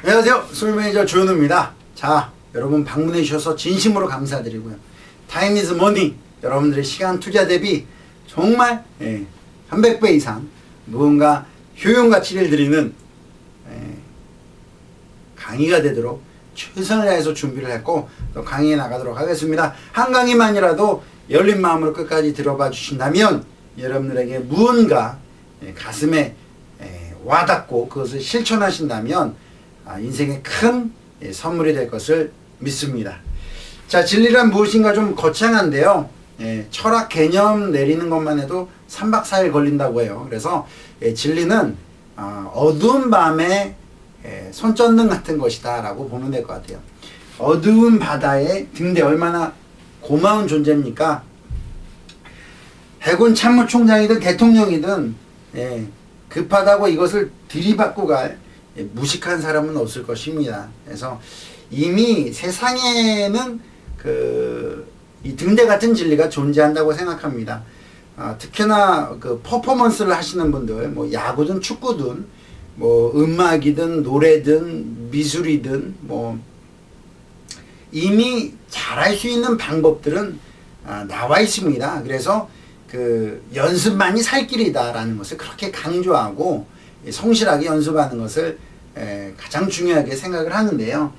안녕하세요. 솔매니저 조현우입니다. 자, 여러분 방문해 주셔서 진심으로 감사드리고요. 타임 이즈 머니. 여러분들의 시간 투자 대비 정말 300배 이상 무언가 효용 가치를 드리는 강의가 되도록 최선을 다해서 준비를 했고 또 강의에 나가도록 하겠습니다. 한 강의만이라도 열린 마음으로 끝까지 들어봐 주신다면 여러분들에게 무언가 가슴에 와닿고 그것을 실천하신다면 인생의 큰 선물이 될 것을 믿습니다. 자, 진리란 무엇인가 좀 거창한데요. 철학 개념 내리는 것만 해도 3박 4일 걸린다고 해요. 그래서 진리는 어두운 밤에 손전등 같은 것이다 라고 보면 될 것 같아요. 어두운 바다에 등대 얼마나 고마운 존재입니까? 해군 참모총장이든 대통령이든 급하다고 이것을 들이받고 갈 무식한 사람은 없을 것입니다. 그래서 이미 세상에는 이 등대 같은 진리가 존재한다고 생각합니다. 특히나 그 퍼포먼스를 하시는 분들, 뭐 야구든 축구든 뭐 음악이든 노래든 미술이든 뭐 이미 잘할 수 있는 방법들은 나와 있습니다. 그래서 그 연습만이 살 길이다라는 것을 그렇게 강조하고 성실하게 연습하는 것을 가장 중요하게 생각을 하는데요.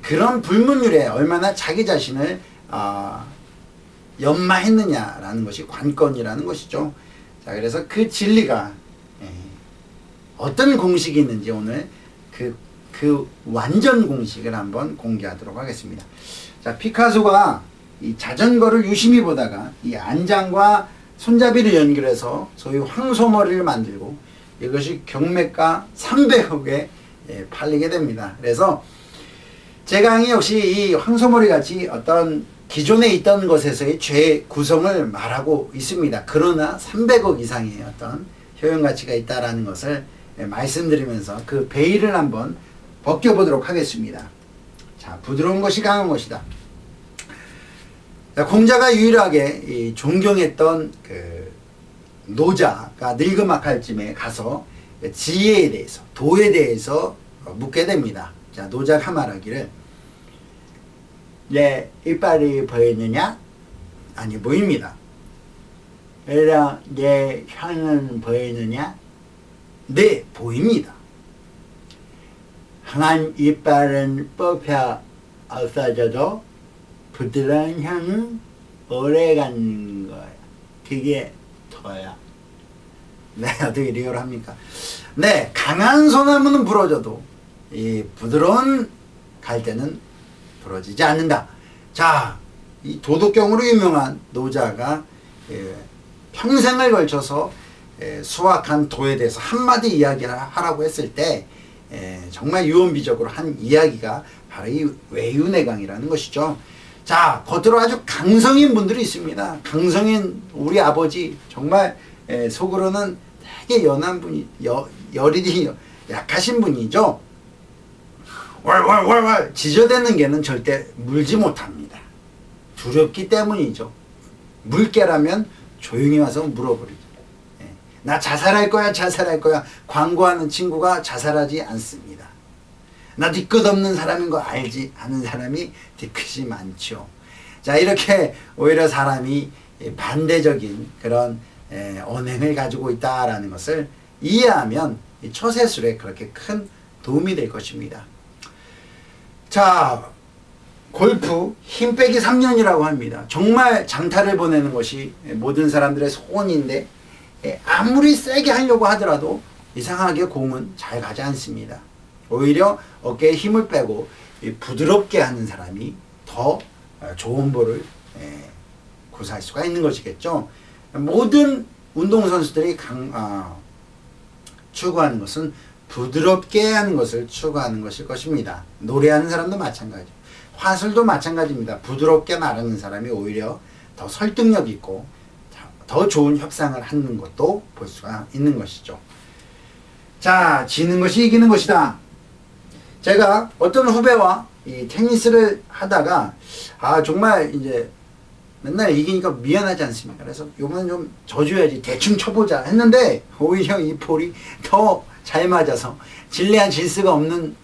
그런 불문율에 얼마나 자기 자신을 연마했느냐라는 것이 관건이라는 것이죠. 자, 그래서 그 진리가 어떤 공식이 있는지 오늘 그 완전 공식을 한번 공개하도록 하겠습니다. 자, 피카소가 이 자전거를 유심히 보다가 이 안장과 손잡이를 연결해서 소위 황소머리를 만들고 이것이 경매가 300억에 팔리게 됩니다. 그래서 제 강의 역시 이 황소머리 같이 어떤 기존에 있던 것에서의 죄 구성을 말하고 있습니다. 그러나 300억 이상의 어떤 효용 가치가 있다라는 것을 말씀드리면서 그 베일을 한번 벗겨보도록 하겠습니다. 자, 부드러운 것이 강한 것이다. 자, 공자가 유일하게 존경했던 그 노자가 늙음악할 쯤에 가서 지혜에 대해서, 도에 대해서 묻게 됩니다. 자, 노자가 말하기를 내 이빨이 보이느냐? 아니, 보입니다. 그래서 내 혀는 보이느냐? 네, 보입니다. 항한 이빨은 뽑혀 없어져도 부드러운 혀는 오래가는 거야. 그게 더야. 네, 어떻게 리얼 합니까? 네, 강한 소나무는 부러져도 이 부드러운 갈대는 부러지지 않는다. 자, 이 도덕경으로 유명한 노자가 평생을 걸쳐서 수확한 도에 대해서 한마디 이야기를 하라고 했을 때 정말 유언비적으로 한 이야기가 바로 이 외유내강이라는 것이죠. 자, 겉으로 아주 강성인 분들이 있습니다. 강성인 우리 아버지 정말 속으로는 되게 연한 분이 열이 약하신 분이죠. 월월월월 지저대는 개는 절대 물지 못합니다. 두렵기 때문이죠. 물개라면 조용히 와서 물어버리죠. 나 자살할 거야, 자살할 거야. 광고하는 친구가 자살하지 않습니다. 나 뒤끝 없는 사람인 거 알지? 아는 사람이 뒤끝이 많죠. 자, 이렇게 오히려 사람이 반대적인 그런 언행을 가지고 있다라는 것을 이해하면 처세술에 그렇게 큰 도움이 될 것입니다. 자, 골프 힘 빼기 3년이라고 합니다. 정말 장타를 보내는 것이 모든 사람들의 소원인데 아무리 세게 하려고 하더라도 이상하게 공은 잘 가지 않습니다. 오히려 어깨에 힘을 빼고 부드럽게 하는 사람이 더 좋은 볼을 구사할 수가 있는 것이겠죠. 모든 운동선수들이 추구하는 것은 부드럽게 하는 것을 추구하는 것일 것입니다. 노래하는 사람도 마찬가지, 화술도 마찬가지입니다. 부드럽게 말하는 사람이 오히려 더 설득력 있고 더 좋은 협상을 하는 것도 볼 수가 있는 것이죠. 자, 지는 것이 이기는 것이다. 제가 어떤 후배와 이 테니스를 하다가 정말 이제 맨날 이기니까 미안하지 않습니까? 그래서 요번엔 좀 져줘야지, 대충 쳐보자 했는데 오히려 이 볼이 더 잘 맞아서 질래야 질 수가 없는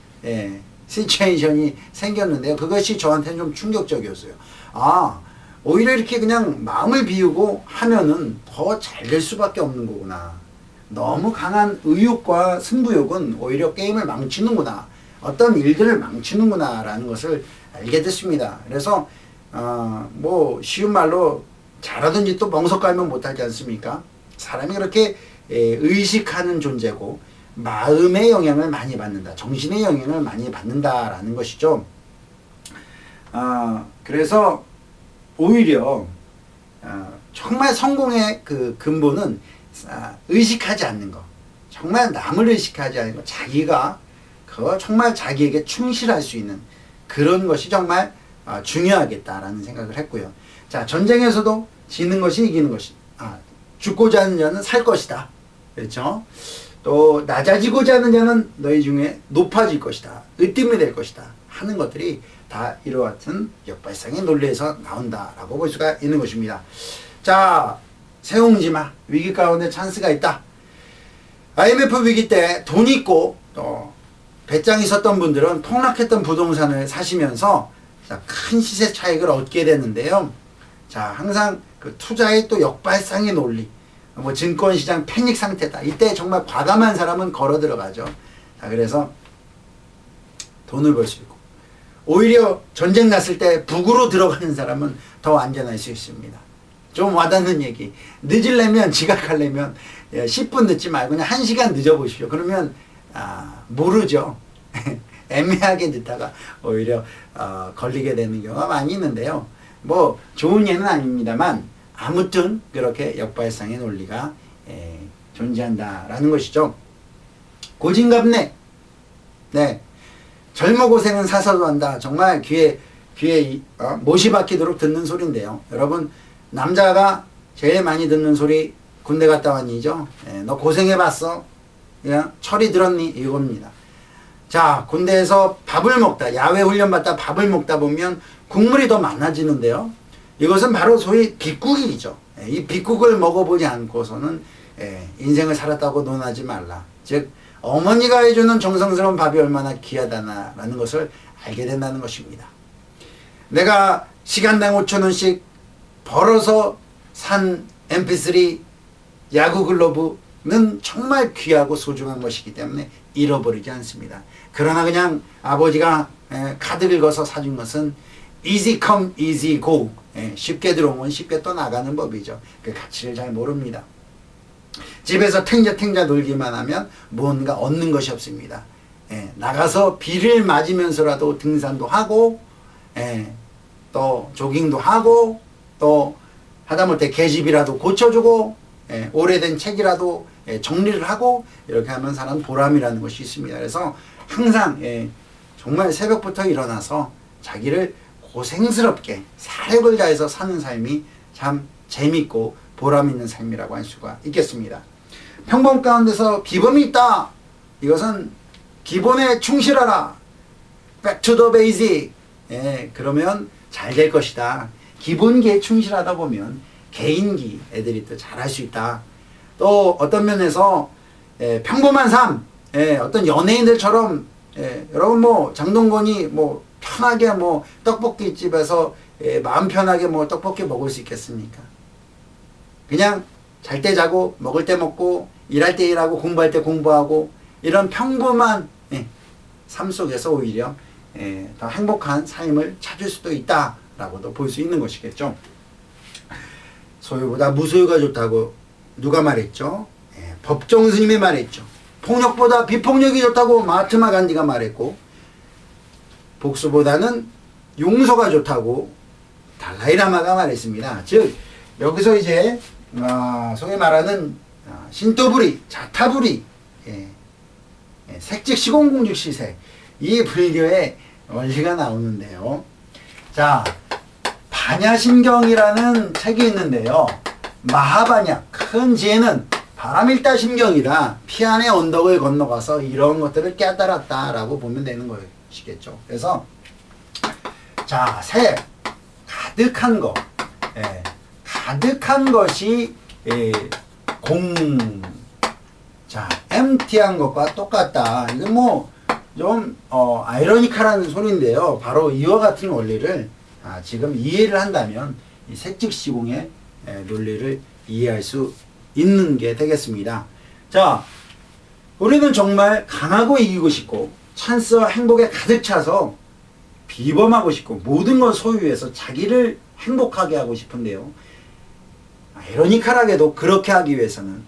시츄에이션이 생겼는데요. 그것이 저한테는 좀 충격적이었어요. 아, 오히려 이렇게 그냥 마음을 비우고 하면은 더 잘 될 수밖에 없는 거구나. 너무 강한 의욕과 승부욕은 오히려 게임을 망치는구나. 어떤 일들을 망치는구나 라는 것을 알게 됐습니다. 그래서 뭐 쉬운 말로 잘하든지 또 멍석 깔면 못하지 않습니까? 사람이 그렇게 의식하는 존재고 마음의 영향을 많이 받는다. 정신의 영향을 많이 받는다라는 것이죠. 그래서 오히려 정말 성공의 그 근본은 의식하지 않는 거. 정말 남을 의식하지 않는 거. 자기가 정말 자기에게 충실할 수 있는 그런 것이 정말 중요하겠다라는 생각을 했고요. 자, 전쟁에서도 지는 것이 이기는 것이. 죽고자 하는 자는 살 것이다. 그렇죠? 또 낮아지고자 하는 자는 너희 중에 높아질 것이다. 으뜸이 될 것이다. 하는 것들이 다 이와 같은 역발상의 논리에서 나온다라고 볼 수가 있는 것입니다. 자, 세웅지마 위기 가운데 찬스가 있다. IMF 위기 때 돈 있고 또 배짱 있었던 분들은 폭락했던 부동산을 사시면서 큰 시세 차익을 얻게 되는데요. 자, 항상 그 투자의 또 역발상의 논리, 뭐 증권시장 패닉 상태다. 이때 정말 과감한 사람은 걸어 들어가죠. 자, 그래서 돈을 벌 수 있고 오히려 전쟁 났을 때 북으로 들어가는 사람은 더 안전할 수 있습니다. 좀 와닿는 얘기. 늦으려면 지각하려면 10분 늦지 말고 그냥 1시간 늦어보십시오. 그러면 모르죠. 애매하게 늦다가 오히려 걸리게 되는 경우가 많이 있는데요. 뭐 좋은 예는 아닙니다만 아무튼 그렇게 역발상의 논리가 존재한다라는 것이죠. 고진감래. 네. 젊어 고생은 사서도 한다. 정말 귀에 못이 박히도록 듣는 소리인데요. 여러분, 남자가 제일 많이 듣는 소리 군대 갔다 왔니죠? 너 고생해봤어? 그냥 철이 들었니? 이겁니다. 자, 군대에서 밥을 먹다, 야외 훈련 받다 밥을 먹다 보면 국물이 더 많아지는데요. 이것은 바로 소위 빗국이죠. 이 빗국을 먹어보지 않고서는 인생을 살았다고 논하지 말라. 즉 어머니가 해주는 정성스러운 밥이 얼마나 귀하다라는 것을 알게 된다는 것입니다. 내가 시간당 5,000원씩 벌어서 산 MP3 야구 글러브는 정말 귀하고 소중한 것이기 때문에 잃어버리지 않습니다. 그러나 그냥 아버지가 카드 긁어서 사준 것은 easy come easy go, 쉽게 들어오면 쉽게 또 나가는 법이죠. 그 가치를 잘 모릅니다. 집에서 탱자탱자 놀기만 하면 뭔가 얻는 것이 없습니다. 나가서 비를 맞으면서라도 등산도 하고 또 조깅도 하고 또 하다못해 계집이라도 고쳐주고 오래된 책이라도 정리를 하고 이렇게 하면 사는 보람이라는 것이 있습니다. 그래서 항상 정말 새벽부터 일어나서 자기를 고생스럽게 사력을 다해서 사는 삶이 참 재밌고 보람 있는 삶이라고 할 수가 있겠습니다. 평범 가운데서 기범이 있다. 이것은 기본에 충실하라. Back to the basic. 그러면 잘 될 것이다. 기본기에 충실하다 보면 개인기 애들이 또 잘할 수 있다. 또 어떤 면에서 평범한 삶, 어떤 연예인들처럼 여러분 뭐 장동건이 뭐 편하게 뭐 떡볶이 집에서 마음 편하게 뭐 떡볶이 먹을 수 있겠습니까? 그냥 잘 때 자고 먹을 때 먹고 일할 때 일하고 공부할 때 공부하고 이런 평범한 삶 속에서 오히려 더 행복한 삶을 찾을 수도 있다라고도 볼 수 있는 것이겠죠. 소유보다 무소유가 좋다고 누가 말했죠? 법정 스님이 말했죠. 폭력보다 비폭력이 좋다고 마하트마 간디가 말했고 복수보다는 용서가 좋다고 달라이라마가 말했습니다. 즉 여기서 이제 소위 말하는 신토부리, 자타부리, 색즉 시공공직 시세, 이 불교의 원리가 나오는데요. 자, 반야심경이라는 책이 있는데요. 마하반야, 큰 지혜는 바람일다심경이라 피안의 언덕을 건너가서 이런 것들을 깨달았다라고 보면 되는 것이겠죠. 그래서 자, 새 가득한 거, 가득한 것이 공, 자, empty한 것과 똑같다. 이건 뭐 좀 아이러니컬한 소리인데요. 바로 이와 같은 원리를 지금 이해를 한다면 이 색즉시공의 논리를 이해할 수 있는 게 되겠습니다. 자, 우리는 정말 강하고 이기고 싶고 찬스와 행복에 가득 차서 비범하고 싶고 모든 걸 소유해서 자기를 행복하게 하고 싶은데요. 아이러니컬하게도 그렇게 하기 위해서는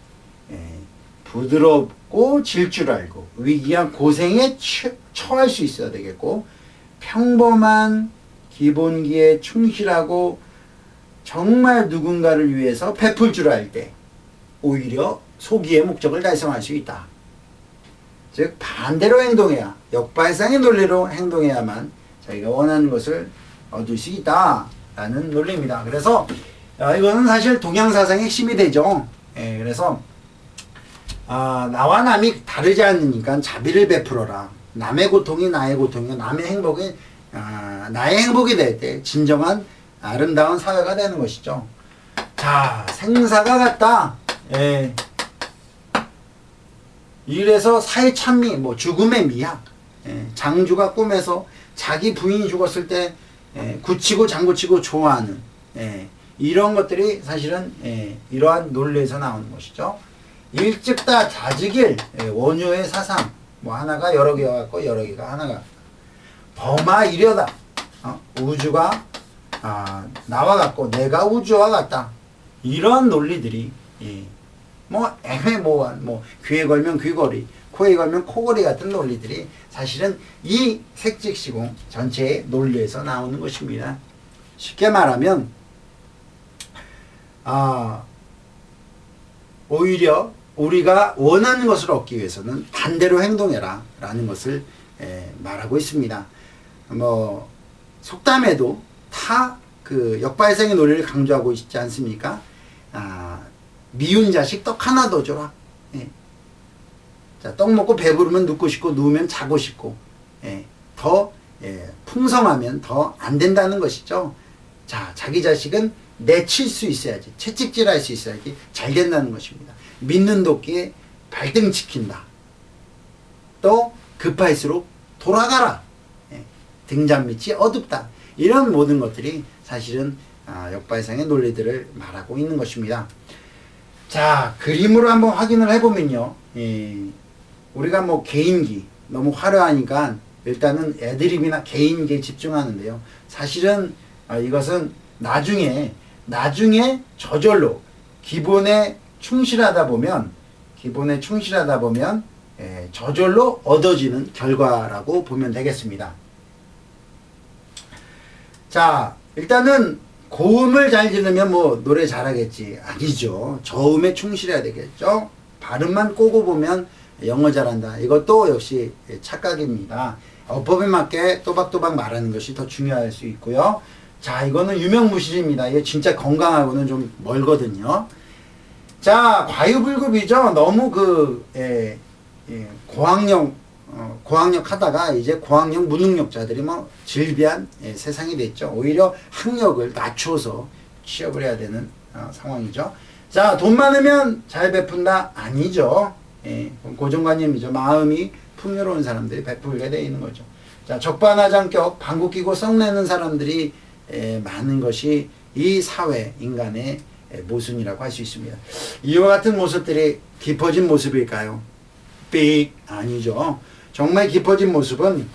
부드럽고 질 줄 알고 위기와 고생에 처할 수 있어야 되겠고 평범한 기본기에 충실하고 정말 누군가를 위해서 베풀 줄 알 때 오히려 소기의 목적을 달성할 수 있다. 즉 반대로 행동해야 역발상의 논리로 행동해야만 자기가 원하는 것을 얻을 수 있다라는 논리입니다. 그래서 이거는 사실 동양사상의 핵심이 되죠. 그래서 나와 남이 다르지 않으니까 자비를 베풀어라. 남의 고통이 나의 고통이고 남의 행복이 나의 행복이 될 때 진정한 아름다운 사회가 되는 것이죠. 자, 생사가 같다. 이래서 사회 찬미, 죽음의 미학. 장주가 꿈에서 자기 부인이 죽었을 때 굳히고 장구치고 좋아하는 이런 것들이 사실은 이러한 논리에서 나오는 것이죠. 일찍다 자직일 원효의 사상 하나가 여러 개가 같고 여러 개가 하나가 범하이려다 우주가 나와 같고 내가 우주와 같다. 이런 논리들이 애매모호한 귀에 걸면 귀걸이 코에 걸면 코걸이 같은 논리들이 사실은 이 색즉시공 전체의 논리에서 나오는 것입니다. 쉽게 말하면 오히려 우리가 원하는 것을 얻기 위해서는 반대로 행동해라 라는 것을 말하고 있습니다. 속담에도 다 그 역발상의 논리를 강조하고 있지 않습니까? 미운 자식 떡 하나 더 줘라. 자, 떡 먹고 배부르면 눕고 싶고 누우면 자고 싶고 더 풍성하면 더 안 된다는 것이죠. 자, 자기 자식은 내칠 수 있어야지, 채찍질할 수 있어야지 잘 된다는 것입니다. 믿는 도끼에 발등 지킨다. 또 급할수록 돌아가라. 등잔 밑이 어둡다. 이런 모든 것들이 사실은 역발상의 논리들을 말하고 있는 것입니다. 자, 그림으로 한번 확인을 해보면요. 우리가 개인기 너무 화려하니까 일단은 애드립이나 개인기에 집중하는데요. 사실은 이것은 나중에 저절로 기본에 충실하다 보면 저절로 얻어지는 결과라고 보면 되겠습니다. 자, 일단은 고음을 잘 지르면 노래 잘하겠지. 아니죠. 저음에 충실해야 되겠죠. 발음만 꼬고 보면 영어 잘한다. 이것도 역시 착각입니다. 어법에 맞게 또박또박 말하는 것이 더 중요할 수 있고요. 자, 이거는 유명무실입니다. 이게 진짜 건강하고는 좀 멀거든요. 자, 과유불급이죠. 너무 고학력 하다가 이제 고학력 무능력자들이 질비한 세상이 됐죠. 오히려 학력을 낮춰서 취업을 해야 되는 상황이죠. 자, 돈 많으면 잘 베푼다? 아니죠. 고정관념이죠. 마음이 풍요로운 사람들이 베풀게 되어 있는 거죠. 자, 적반하장격 방구 끼고 썩내는 사람들이 많은 것이 이 사회 인간의 모순이라고 할 수 있습니다. 이와 같은 모습들이 깊어진 모습일까요? 삑 아니죠. 정말 깊어진 모습은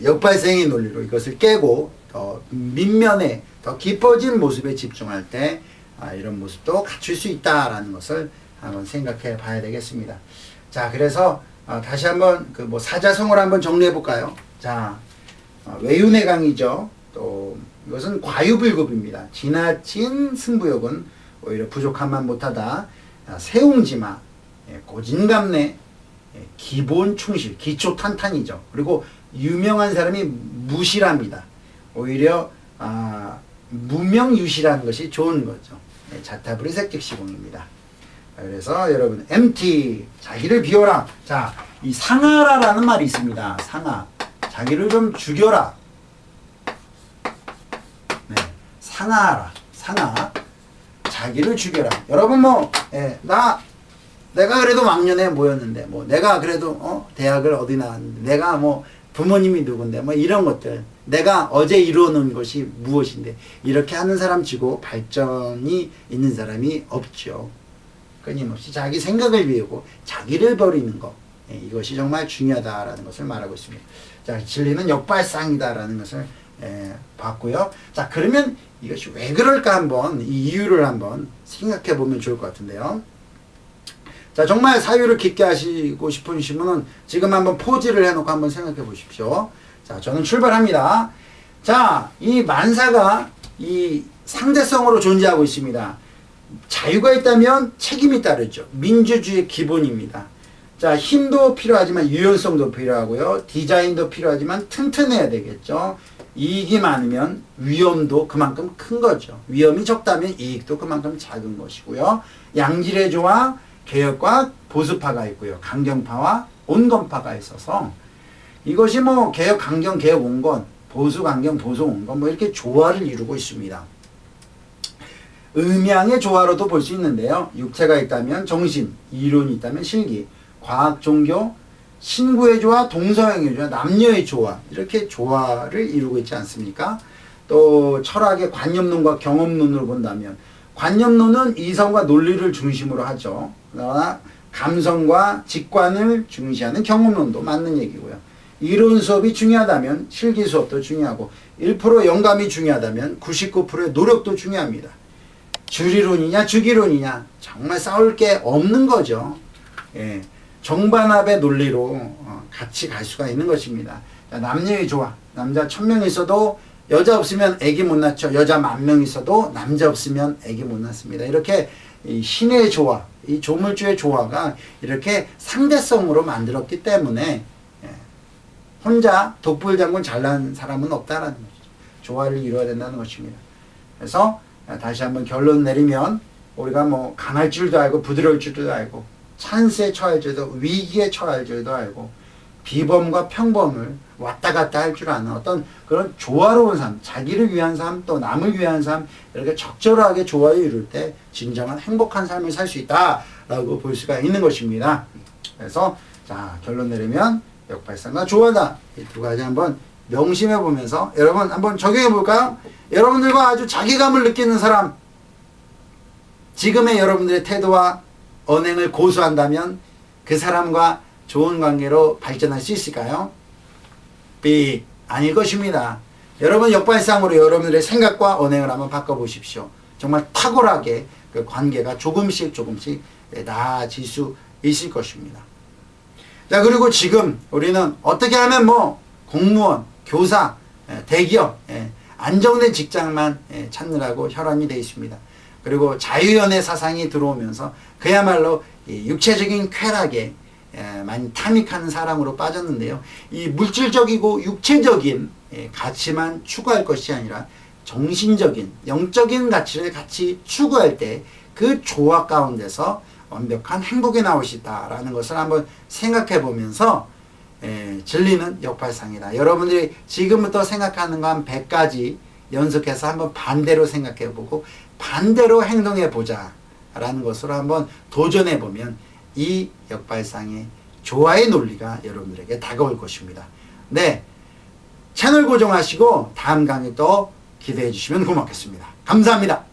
역발생의 논리로 이것을 깨고 더 민면에 더 깊어진 모습에 집중할 때 이런 모습도 갖출 수 있다라는 것을 한번 생각해 봐야 되겠습니다. 자, 그래서 다시 한번 사자성어를 한번 정리해 볼까요? 자, 외윤의 강이죠. 또 이것은 과유불급입니다. 지나친 승부욕은 오히려 부족함만 못하다. 세웅지마, 고진감래, 기본 충실, 기초 탄탄이죠. 그리고 유명한 사람이 무실합니다. 오히려 무명유실한 것이 좋은 거죠. 자타불이 색즉시공입니다. 그래서 여러분 MT 자기를 비워라. 자, 이 상하라라는 말이 있습니다. 상하, 자기를 좀 죽여라. 상하라, 상하, 자기를 죽여라. 여러분 나 내가 그래도 왕년에 뭐였는데, 뭐 내가 그래도 대학을 어디 나왔는데, 내가 뭐 부모님이 누군데, 뭐 이런 것들, 내가 어제 이루어놓은 것이 무엇인데, 이렇게 하는 사람 치고 발전이 있는 사람이 없죠. 끊임없이 자기 생각을 비우고 자기를 버리는 것, 이것이 정말 중요하다라는 것을 말하고 있습니다. 자, 진리는 역발상이다라는 것을 봤고요. 자, 그러면 이것이 왜 그럴까 한번 이 이유를 한번 생각해 보면 좋을 것 같은데요. 자, 정말 사유를 깊게 하시고 싶으신 분은 지금 한번 포즈를 해놓고 한번 생각해 보십시오. 자, 저는 출발합니다. 자, 이 만사가 이 상대성으로 존재하고 있습니다. 자유가 있다면 책임이 따르죠. 민주주의의 기본입니다. 자, 힘도 필요하지만 유연성도 필요하고요. 디자인도 필요하지만 튼튼해야 되겠죠. 이익이 많으면 위험도 그만큼 큰 거죠. 위험이 적다면 이익도 그만큼 작은 것이고요. 양질의 조화, 개혁과 보수파가 있고요. 강경파와 온건파가 있어서 이것이 뭐 개혁, 강경, 개혁, 온건, 보수, 강경, 보수, 온건 뭐 이렇게 조화를 이루고 있습니다. 음양의 조화로도 볼 수 있는데요. 육체가 있다면 정신, 이론이 있다면 실기, 과학, 종교, 신구의 조화, 동서양의 조화, 남녀의 조화, 이렇게 조화를 이루고 있지 않습니까? 또 철학의 관념론과 경험론으로 본다면 관념론은 이성과 논리를 중심으로 하죠. 그러나 감성과 직관을 중시하는 경험론도 맞는 얘기고요. 이론 수업이 중요하다면 실기 수업도 중요하고 1% 영감이 중요하다면 99%의 노력도 중요합니다. 주리론이냐 주기론이냐 정말 싸울 게 없는 거죠. 예, 정반합의 논리로 같이 갈 수가 있는 것입니다. 남녀의 조화, 남자 1000명 있어도 여자 없으면 애기 못 낳죠. 여자 10,000명 있어도 남자 없으면 애기 못 낳습니다. 이렇게 이 신의 조화, 이 조물주의 조화가 이렇게 상대성으로 만들었기 때문에 혼자 독불장군 잘난 사람은 없다라는 것이죠. 조화를 이루어야 된다는 것입니다. 그래서 다시 한번 결론 내리면 우리가 뭐 강할 줄도 알고 부드러울 줄도 알고 찬스에 처할 줄도 위기에 처할 줄도 알고 비범과 평범을 왔다 갔다 할 줄 아는 어떤 그런 조화로운 삶, 자기를 위한 삶 또 남을 위한 삶 이렇게 적절하게 조화를 이룰 때 진정한 행복한 삶을 살 수 있다라고 볼 수가 있는 것입니다. 그래서 자, 결론 내리면 역발상과 조화다. 이 두 가지 한번 명심해 보면서 여러분 한번 적용해 볼까요? 여러분들과 아주 자기감을 느끼는 사람, 지금의 여러분들의 태도와 언행을 고수한다면 그 사람과 좋은 관계로 발전할 수 있을까요? 삑! 아닐 것입니다. 여러분 역발상으로 여러분들의 생각과 언행을 한번 바꿔보십시오. 정말 탁월하게 그 관계가 조금씩 나아질 수 있을 것입니다. 자, 그리고 지금 우리는 어떻게 하면 뭐 공무원, 교사, 대기업, 안정된 직장만 찾느라고 혈안이 되어 있습니다. 그리고 자유연애 사상이 들어오면서 그야말로 육체적인 쾌락에 많이 탐닉하는 사람으로 빠졌는데요. 이 물질적이고 육체적인 가치만 추구할 것이 아니라 정신적인, 영적인 가치를 같이 추구할 때 그 조화 가운데서 완벽한 행복이 나올 수 있다라는 것을 한번 생각해 보면서 진리는 역발상이다. 여러분들이 지금부터 생각하는 거 한 100가지 연속해서 한번 반대로 생각해 보고 반대로 행동해 보자 라는 것으로 한번 도전해 보면 이 역발상의 조화의 논리가 여러분들에게 다가올 것입니다. 네, 채널 고정하시고 다음 강의 또 기대해 주시면 고맙겠습니다. 감사합니다.